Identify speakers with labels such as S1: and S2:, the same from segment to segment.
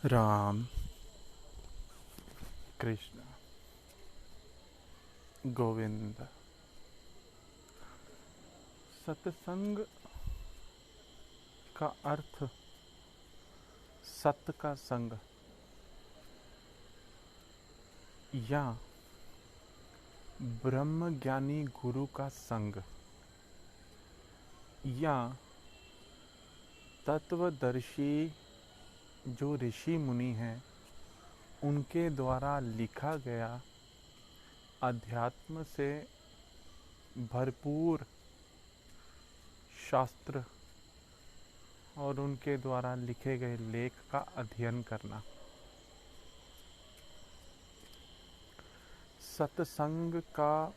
S1: राम कृष्ण गोविंद। सत्संग का अर्थ सत्य का संग या ब्रह्म ज्ञानी गुरु का संग या तत्वदर्शी जो ऋषि मुनि हैं उनके द्वारा लिखा गया अध्यात्म से भरपूर शास्त्र और उनके द्वारा लिखे गए लेख का अध्ययन करना। सत्संग का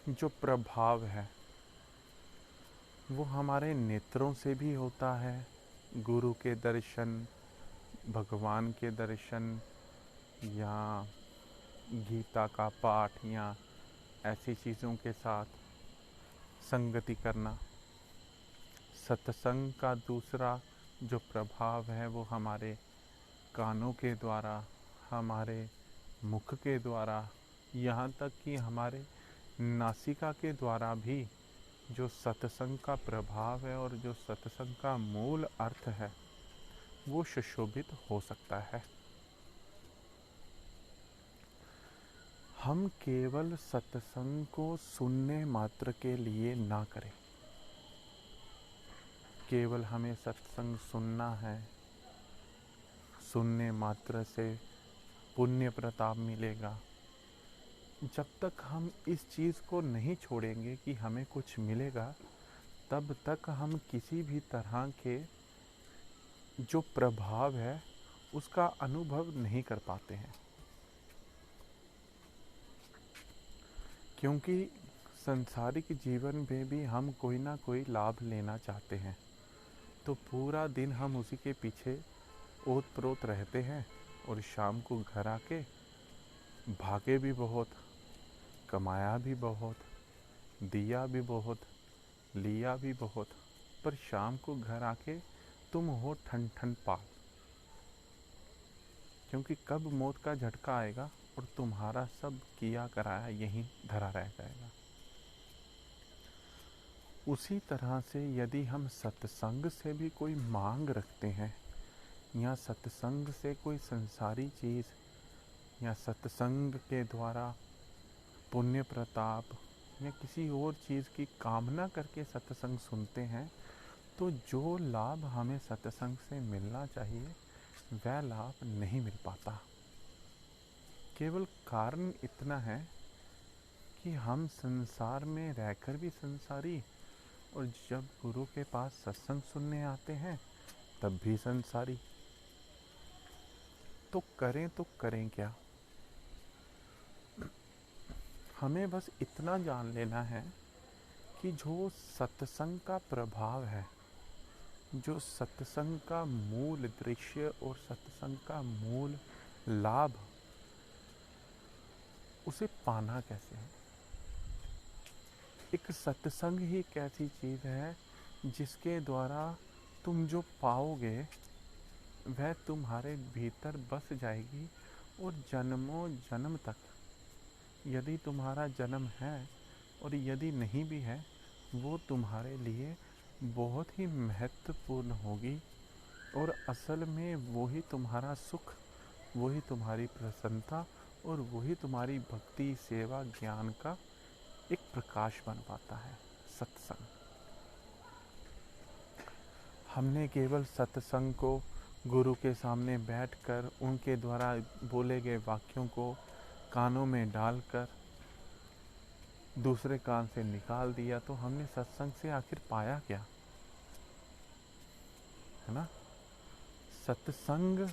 S1: जो प्रभाव है वो हमारे नेत्रों से भी होता है। गुरु के दर्शन, भगवान के दर्शन या गीता का पाठ या ऐसी चीज़ों के साथ संगति करना। सत्संग का दूसरा जो प्रभाव है वो हमारे कानों के द्वारा, हमारे मुख के द्वारा, यहाँ तक कि हमारे नासिका के द्वारा भी जो सत्संग का प्रभाव है और जो सत्संग का मूल अर्थ है वो सुशोभित हो सकता है। हम केवल सत्संग को सुनने मात्र के लिए ना करें। केवल हमें सत्संग सुनना है, सुनने मात्र से पुण्य प्रताप मिलेगा। जब तक हम इस चीज़ को नहीं छोड़ेंगे कि हमें कुछ मिलेगा, तब तक हम किसी भी तरह के जो प्रभाव है उसका अनुभव नहीं कर पाते हैं। क्योंकि सांसारिक जीवन में भी हम कोई ना कोई लाभ लेना चाहते हैं, तो पूरा दिन हम उसी के पीछे ओत-प्रोत रहते हैं और शाम को घर आके भागे भी बहुत, कमाया भी बहुत, दिया भी बहुत, लिया भी बहुत, पर शाम को घर आके तुम हो ठन ठन पाल। क्योंकि कब मौत का झटका आएगा और तुम्हारा सब किया कराया यहीं धरा रह जाएगा। उसी तरह से यदि हम सत्संग से भी कोई मांग रखते हैं या सत्संग से कोई संसारी चीज़ या सत्संग के द्वारा पुण्य प्रताप या किसी और चीज़ की कामना करके सत्संग सुनते हैं, तो जो लाभ हमें सत्संग से मिलना चाहिए वह लाभ नहीं मिल पाता। केवल कारण इतना है कि हम संसार में रहकर भी संसारी और जब गुरु के पास सत्संग सुनने आते हैं तब भी संसारी। तो करें क्या? हमें बस इतना जान लेना है कि जो सत्संग का प्रभाव है, जो सत्संग का मूल दृश्य और सत्संग का मूल लाभ, उसे पाना कैसे है। एक सत्संग ही एक ऐसी चीज़ है जिसके द्वारा तुम जो पाओगे वह तुम्हारे भीतर बस जाएगी और जन्मों जन्म तक, यदि तुम्हारा जन्म है और यदि नहीं भी है, वो तुम्हारे लिए बहुत ही महत्वपूर्ण होगी। और असल में वही तुम्हारा सुख, वही तुम्हारी प्रसन्नता और वही तुम्हारी भक्ति, सेवा, ज्ञान का एक प्रकाश बन पाता है सत्संग। हमने केवल सत्संग को गुरु के सामने बैठकर उनके द्वारा बोले गए वाक्यों को कानों में डालकर दूसरे कान से निकाल दिया, तो हमने सत्संग से आखिर पाया क्या, है ना। सत्संग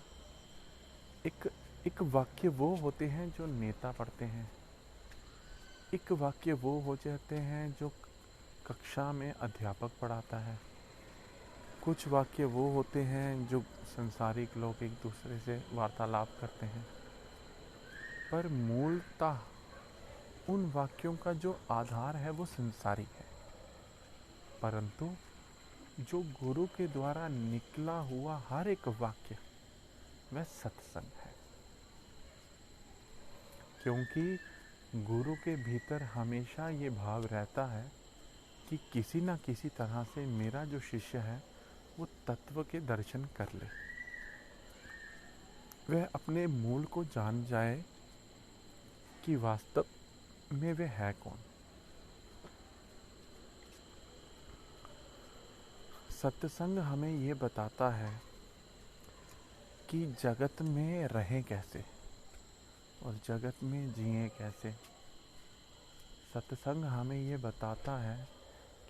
S1: एक वाक्य वो होते हैं जो नेता पढ़ते हैं, एक वाक्य वो हो जाते हैं जो कक्षा में अध्यापक पढ़ाता है, कुछ वाक्य वो होते हैं जो संसारिक लोग एक दूसरे से वार्तालाप करते हैं। पर मूलतः उन वाक्यों का जो आधार है वो संसारिक है, परंतु जो गुरु के द्वारा निकला हुआ हर एक वाक्य वह सत्संग है। क्योंकि गुरु के भीतर हमेशा ये भाव रहता है कि किसी न किसी तरह से मेरा जो शिष्य है वो तत्व के दर्शन कर ले, वह अपने मूल को जान जाए कि वास्तव में वह है कौन। सत्संग हमें ये बताता है कि जगत में रहें कैसे और जगत में जिएं कैसे। सत्संग हमें ये बताता है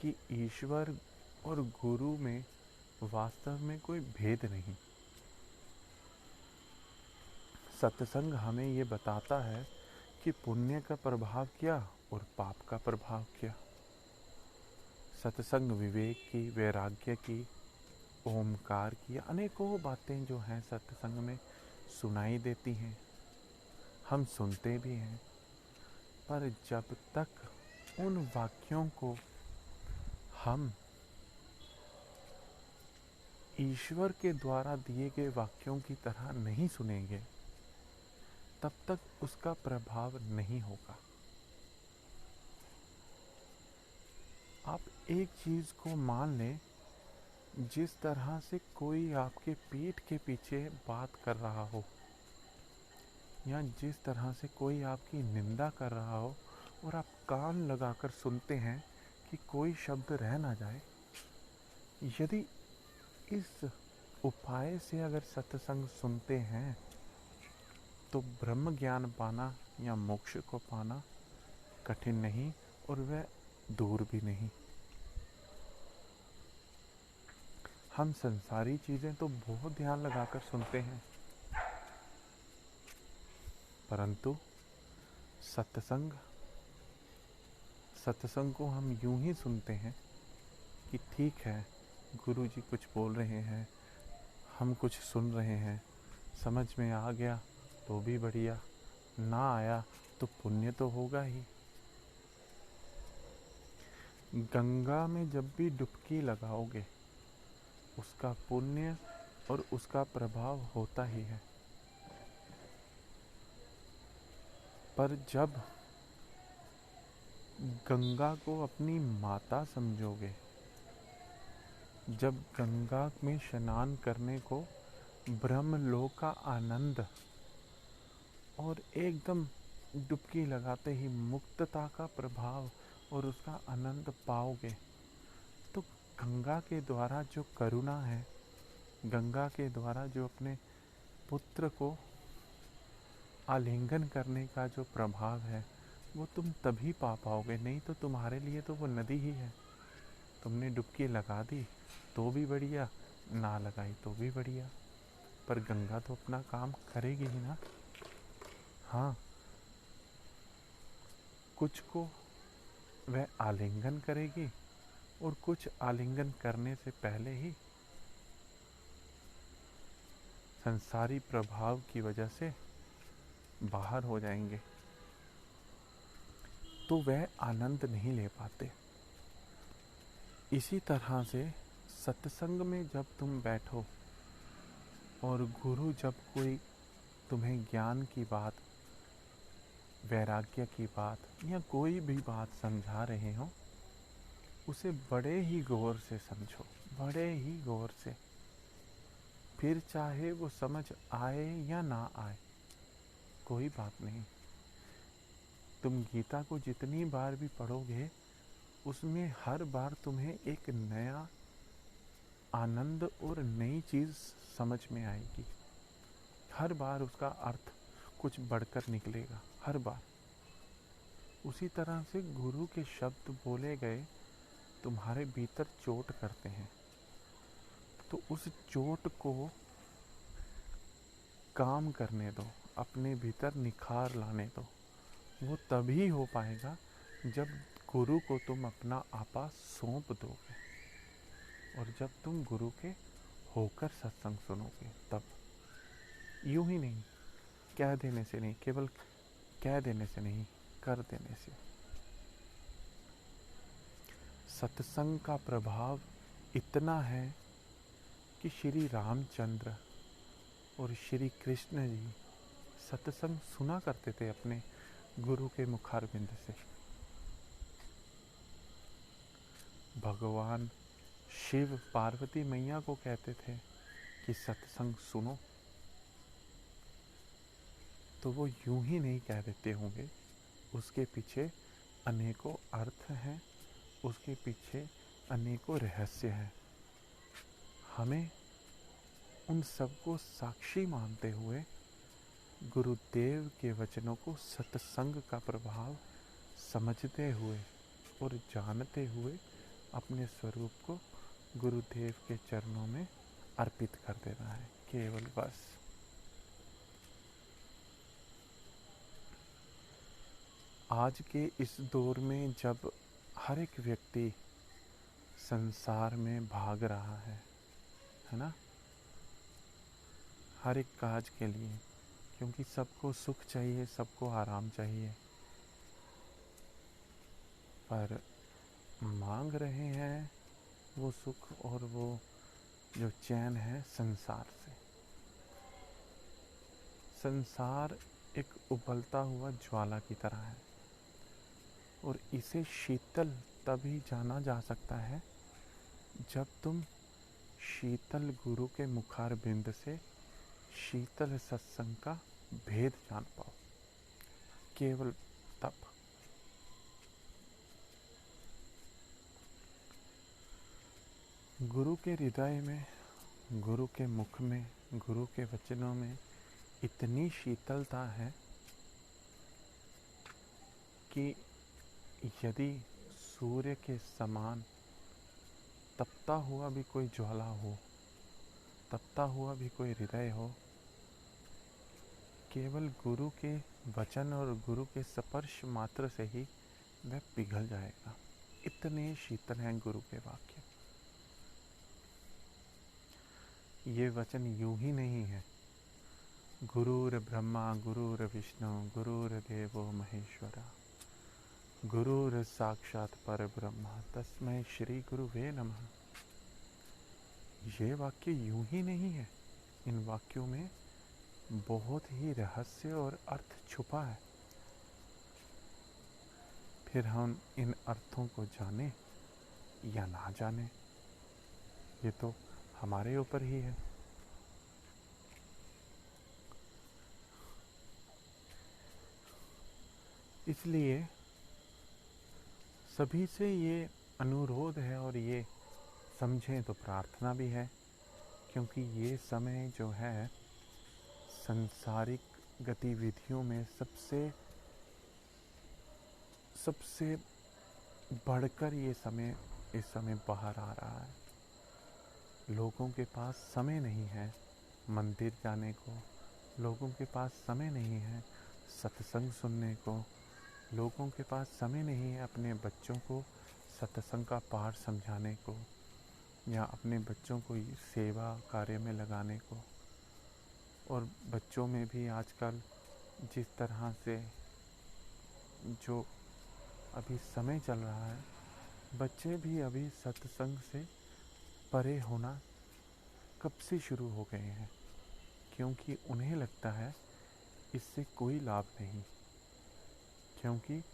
S1: कि ईश्वर और गुरु में वास्तव में कोई भेद नहीं। सत्संग हमें ये बताता है कि पुण्य का प्रभाव क्या और पाप का प्रभाव क्या। सत्संग विवेक की, वैराग्य की, ओमकार की, अनेकों बातें जो हैं सत्संग में सुनाई देती हैं, हम सुनते भी हैं। पर जब तक उन वाक्यों को हम ईश्वर के द्वारा दिए गए वाक्यों की तरह नहीं सुनेंगे, तब तक उसका प्रभाव नहीं होगा। आप एक चीज को मान लें, जिस तरह से कोई आपके पीठ के पीछे बात कर रहा हो या जिस तरह से कोई आपकी निंदा कर रहा हो और आप कान लगाकर सुनते हैं कि कोई शब्द रह ना जाए, यदि इस उपाय से अगर सत्संग सुनते हैं तो ब्रह्म ज्ञान पाना या मोक्ष को पाना कठिन नहीं और वह दूर भी नहीं। हम संसारी चीजें तो बहुत ध्यान लगाकर सुनते हैं, परंतु सत्संग को हम यूं ही सुनते हैं कि ठीक है, गुरुजी कुछ बोल रहे हैं, हम कुछ सुन रहे हैं, समझ में आ गया तो भी बढ़िया, ना आया तो पुण्य तो होगा ही। गंगा में जब भी डुबकी लगाओगे उसका पुण्य और उसका प्रभाव होता ही है। पर जब गंगा को अपनी माता समझोगे, जब गंगा में स्नान करने को ब्रह्मलोक का आनंद और एकदम डुबकी लगाते ही मुक्तता का प्रभाव और उसका आनंद पाओगे, तो गंगा के द्वारा जो करुणा है, गंगा के द्वारा जो अपने पुत्र को आलिंगन करने का जो प्रभाव है वो तुम तभी पा पाओगे। नहीं तो तुम्हारे लिए तो वो नदी ही है। तुमने डुबकी लगा दी तो भी बढ़िया, ना लगाई तो भी बढ़िया, पर गंगा तो अपना काम करेगी ही ना। हाँ, कुछ को वह आलिंगन करेगी और कुछ आलिंगन करने से पहले ही संसारी प्रभाव की वजह से बाहर हो जाएंगे, तो वह आनंद नहीं ले पाते। इसी तरह से सत्संग में जब तुम बैठो और गुरु जब कोई तुम्हें ज्ञान की बात, वैराग्य की बात या कोई भी बात समझा रहे हो, उसे बड़े ही गौर से समझो, बड़े ही गौर से। फिर चाहे वो समझ आए या ना आए, कोई बात नहीं। तुम गीता को जितनी बार भी पढ़ोगे उसमें हर बार तुम्हें एक नया आनंद और नई चीज समझ में आएगी। हर बार उसका अर्थ कुछ बढ़कर निकलेगा, हर बार। उसी तरह से गुरु के शब्द बोले गए तुम्हारे भीतर चोट करते हैं, तो उस चोट को काम करने दो, अपने भीतर निखार लाने दो। वो तभी हो पाएगा जब गुरु को तुम अपना आपा सौंप दोगे और जब तुम गुरु के होकर सत्संग सुनोगे, तब। यूं ही नहीं, कह देने से नहीं, केवल कह देने से नहीं, कर देने से। सत्संग का प्रभाव इतना है कि श्री रामचंद्र और श्री कृष्ण जी सत्संग सुना करते थे अपने गुरु के मुखारबिंद से। भगवान शिव पार्वती मैया को कहते थे कि सत्संग सुनो, तो वो यूं ही नहीं कह देते होंगे, उसके पीछे अनेकों अर्थ हैं, उसके पीछे अनेकों रहस्य हैं। हमें उन सबको साक्षी मानते हुए गुरुदेव के वचनों को सत्संग का प्रभाव समझते हुए और जानते हुए अपने स्वरूप को गुरुदेव के चरणों में अर्पित कर देना है, केवल बस। आज के इस दौर में जब हर एक व्यक्ति संसार में भाग रहा है ना, हर एक काज के लिए, क्योंकि सबको सुख चाहिए, सबको आराम चाहिए, पर मांग रहे हैं वो सुख और वो जो चैन है संसार से। संसार एक उबलता हुआ ज्वाला की तरह है और इसे शीतल तभी जाना जा सकता है जब तुम शीतल गुरु के मुखार बिंद से शीतल सत्संग का भेद जान पाओ, केवल तब। गुरु के हृदय में, गुरु के मुख में, गुरु के वचनों में इतनी शीतलता है कि यदि सूर्य के समान तपता हुआ भी कोई ज्वाला हो, तपता हुआ भी कोई हृदय हो, केवल गुरु के वचन और गुरु के स्पर्श मात्र से ही वह पिघल जाएगा। इतने शीतल हैं गुरु के वाक्य। ये वचन यूं ही नहीं है, गुरुर ब्रह्मा गुरुर विष्णु गुरुर्देवो महेश्वरा गुरुर साक्षात परब्रह्म तस्मै श्री गुरुवे नमः। ये वाक्य यूं ही नहीं है, इन वाक्यों में बहुत ही रहस्य और अर्थ छुपा है। फिर हम इन अर्थों को जाने या ना जाने, ये तो हमारे ऊपर ही है। इसलिए सभी से ये अनुरोध है और ये समझें तो प्रार्थना भी है, क्योंकि ये समय जो है सांसारिक गतिविधियों में सबसे बढ़कर ये समय इस समय बाहर आ रहा है। लोगों के पास समय नहीं है मंदिर जाने को, लोगों के पास समय नहीं है सत्संग सुनने को, लोगों के पास समय नहीं है अपने बच्चों को सत्संग का पाठ समझाने को या अपने बच्चों को सेवा कार्य में लगाने को। और बच्चों में भी आजकल जिस तरह से जो अभी समय चल रहा है, बच्चे भी अभी सत्संग से परे होना कब से शुरू हो गए हैं, क्योंकि उन्हें लगता है इससे कोई लाभ नहीं, क्योंकि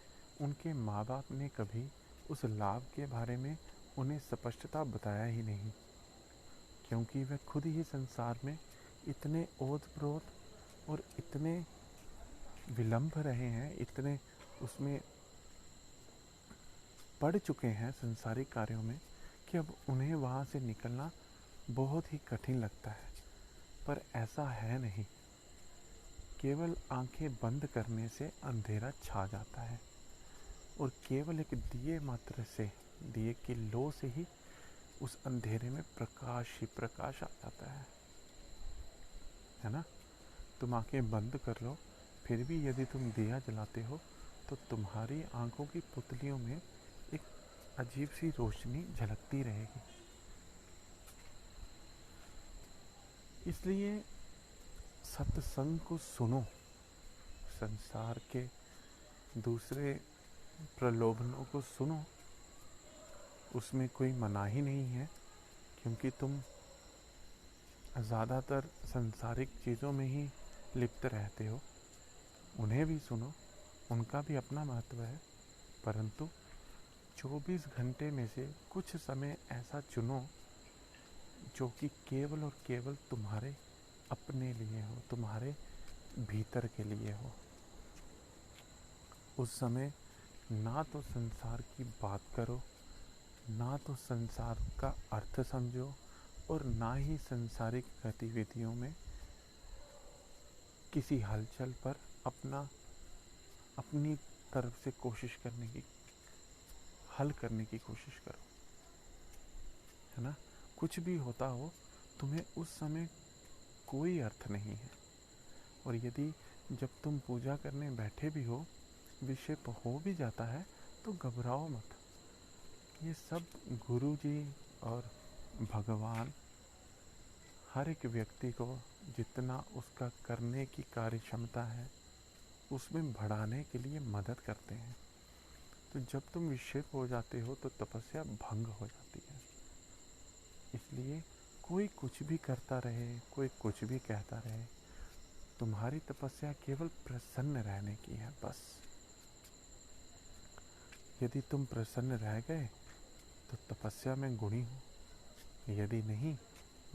S1: उनके माँ बाप ने कभी उस लाभ के बारे में उन्हें स्पष्टता बताया ही नहीं, क्योंकि वे खुद ही संसार में इतने ओत-प्रोत और इतने विलंब रहे हैं, इतने उसमें पड़ चुके हैं संसारिक कार्यों में कि अब उन्हें वहाँ से निकलना बहुत ही कठिन लगता है। पर ऐसा है नहीं, केवल आंखें बंद करने से अंधेरा छा जाता है और केवल एक दिए मात्र से, दिए की लो से ही उस अंधेरे में प्रकाश ही प्रकाश आ जाता है ना। तुम आंखें बंद कर लो, फिर भी यदि तुम दिया जलाते हो तो तुम्हारी आंखों की पुतलियों में एक अजीब सी रोशनी झलकती रहेगी। इसलिए सत्संग को सुनो, संसार के दूसरे प्रलोभनों को सुनो, उसमें कोई मनाही नहीं है, क्योंकि तुम ज़्यादातर संसारिक चीज़ों में ही लिप्त रहते हो, उन्हें भी सुनो, उनका भी अपना महत्व है, परंतु 24 घंटे में से कुछ समय ऐसा चुनो जो कि केवल और केवल तुम्हारे अपने लिए हो, तुम्हारे भीतर के लिए हो। उस समय ना तो संसार की बात करो, ना तो संसार का अर्थ समझो, और ना ही संसारिक गतिविधियों में किसी हलचल पर अपनी तरफ से कोशिश करने की, हल करने की कोशिश करो, है ना। कुछ भी होता हो, तुम्हें उस समय कोई अर्थ नहीं है। और यदि जब तुम पूजा करने बैठे भी हो, विक्षेप हो भी जाता है, तो घबराओ मत। ये सब गुरु जी और भगवान हर एक व्यक्ति को जितना उसका करने की कार्य क्षमता है उसमें बढ़ाने के लिए मदद करते हैं। तो जब तुम विक्षेप हो जाते हो तो तपस्या भंग हो जाती है। इसलिए कोई कुछ भी करता रहे, कोई कुछ भी कहता रहे, तुम्हारी तपस्या केवल प्रसन्न रहने की है, बस। यदि तुम प्रसन्न रह गए तो तपस्या में गुणी हो, यदि नहीं,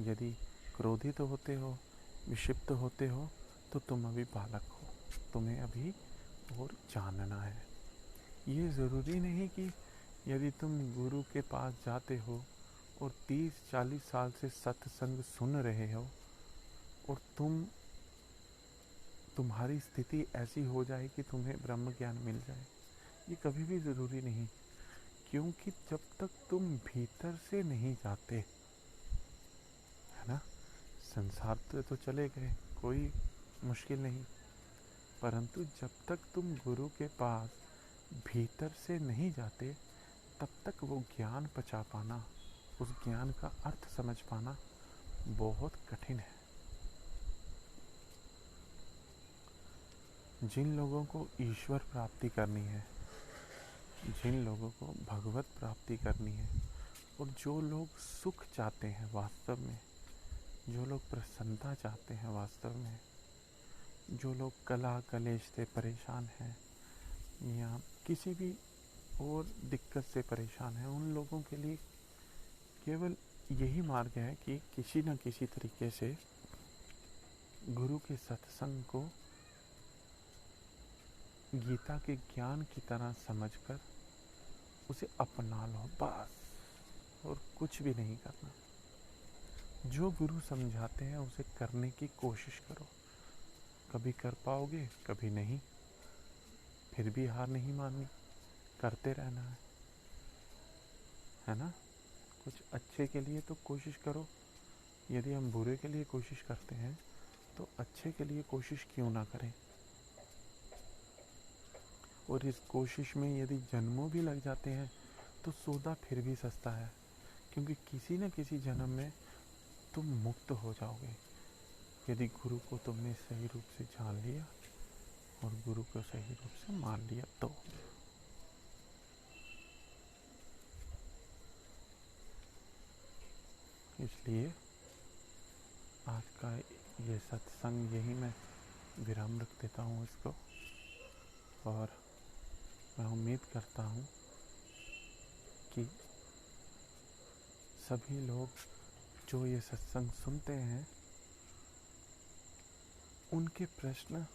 S1: यदि क्रोधित होते हो, विक्षिप्त होते हो, तो तुम अभी बालक हो, तुम्हें अभी और जानना है। ये ज़रूरी नहीं कि यदि तुम गुरु के पास जाते हो और 30-40 साल से सत्संग सुन रहे हो और तुम्हारी स्थिति ऐसी हो जाए कि तुम्हें ब्रह्म ज्ञान मिल जाए, ये कभी भी ज़रूरी नहीं। क्योंकि जब तक तुम भीतर से नहीं जाते, है ना, संसार तो चले गए, कोई मुश्किल नहीं, परंतु जब तक तुम गुरु के पास भीतर से नहीं जाते, तब तक वो ज्ञान पचा पाना, उस ज्ञान का अर्थ समझ पाना बहुत कठिन है। जिन लोगों को ईश्वर प्राप्ति करनी है, जिन लोगों को भगवत प्राप्ति करनी है, और जो लोग सुख चाहते हैं वास्तव में, जो लोग प्रसन्नता चाहते हैं वास्तव में, जो लोग कला कलेश से परेशान हैं या किसी भी और दिक्कत से परेशान हैं, उन लोगों के लिए केवल यही मार्ग है कि किसी न किसी तरीके से गुरु के सत्संग को गीता के ज्ञान की तरह समझकर उसे अपना लो, बस, और कुछ भी नहीं करना। जो गुरु समझाते हैं उसे करने की कोशिश करो। कभी कर पाओगे, कभी नहीं, फिर भी हार नहीं माननी, करते रहना है ना। कुछ अच्छे के लिए तो कोशिश करो। यदि हम बुरे के लिए कोशिश करते हैं तो अच्छे के लिए कोशिश क्यों ना करें। और इस कोशिश में यदि जन्मों भी लग जाते हैं तो सौदा फिर भी सस्ता है, क्योंकि किसी न किसी जन्म में तुम मुक्त हो जाओगे, यदि गुरु को तुमने सही रूप से जान लिया और गुरु को सही रूप से मान लिया तो। इसलिए आज का ये सत्संग यही मैं विराम रख देता हूँ इसको, और मैं उम्मीद करता हूँ कि सभी लोग जो ये सत्संग सुनते हैं उनके प्रश्न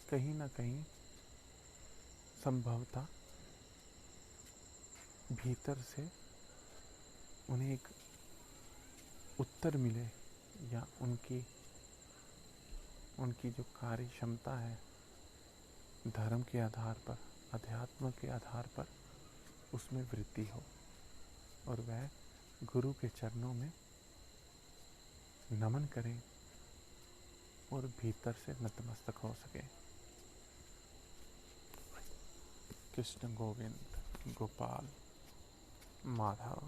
S1: कहीं ना कहीं संभवतः भीतर से उन्हें एक उत्तर मिले, या उनकी जो कार्य क्षमता है धर्म के आधार पर, अध्यात्म के आधार पर, उसमें वृद्धि हो और वह गुरु के चरणों में नमन करें और भीतर से नतमस्तक हो सके। कृष्ण गोविंद गोपाल माधव।